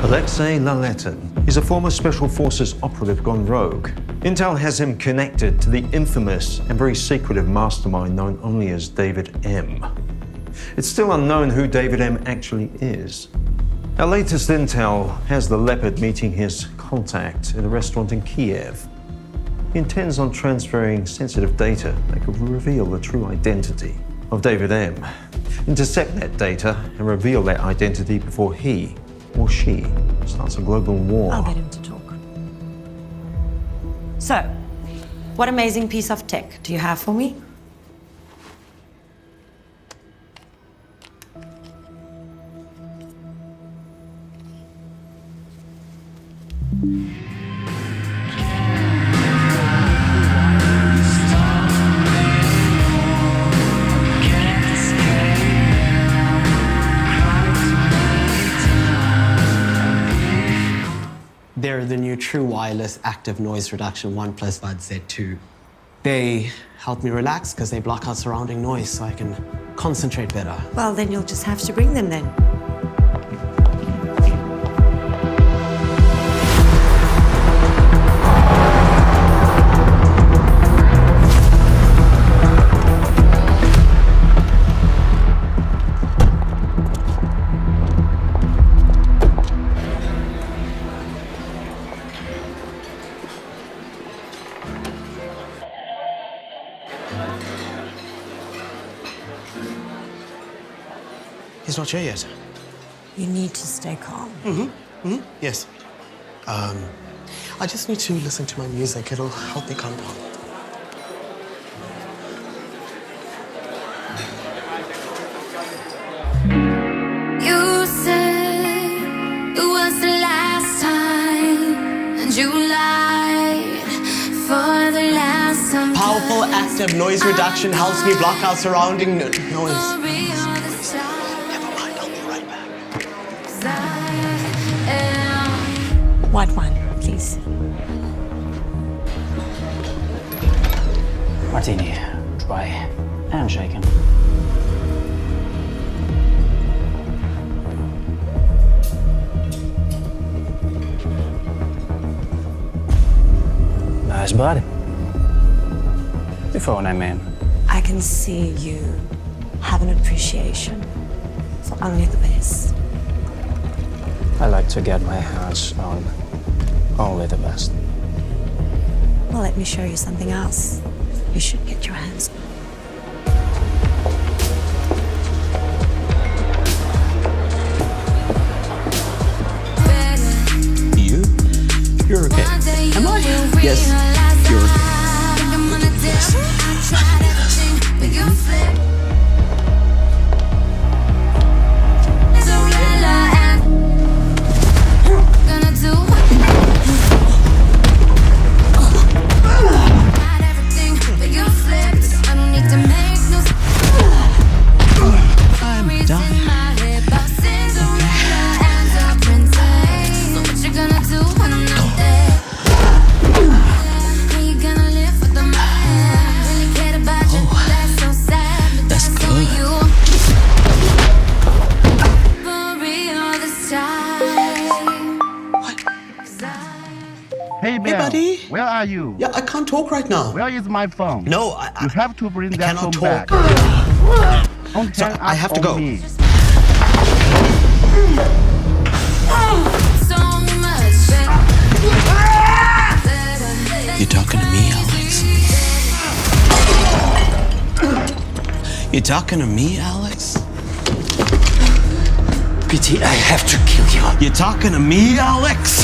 Alexei Laletin is a former Special Forces operative gone rogue. Intel has him connected to the infamous and very secretive mastermind known only as David M. It's still unknown who David M actually is. Our latest intel has the Leopard meeting his contact at a restaurant in Kiev. He intends on transferring sensitive data that could reveal the true identity of David M. Intercept that data and reveal that identity before he or she starts a global war. I'll get him to talk. So, what amazing piece of tech do you have for me? They're the new true wireless active noise reduction OnePlus BudZ2. They help me relax because they block out surrounding noise so I can concentrate better. Well, then you'll just have to bring them then. He's not here yet. You need to stay calm. Yes. I just need to listen to my music. It'll help me calm down. You said it was the last time, and you lied for the last time. Powerful active noise reduction helps me block out surrounding noise. White wine, please. Martini, dry and shaken. Nice body. Your phone, I mean. I can see you have an appreciation for only the best. I like to get my hands on only the best. Well, let me show you something else you should get your hands on. You? You're okay. Am I? Yes, you're okay. Yes. Hey, Bill. Hey, buddy. Where are you? Yeah, I can't talk right now. Where is my phone? No, You have to bring that cannot phone talk. back. Don't So hang I up have to on go. me. You talking to me, Alex? You talking to me, Alex? Pity, I have to kill you. You talking to me, Alex?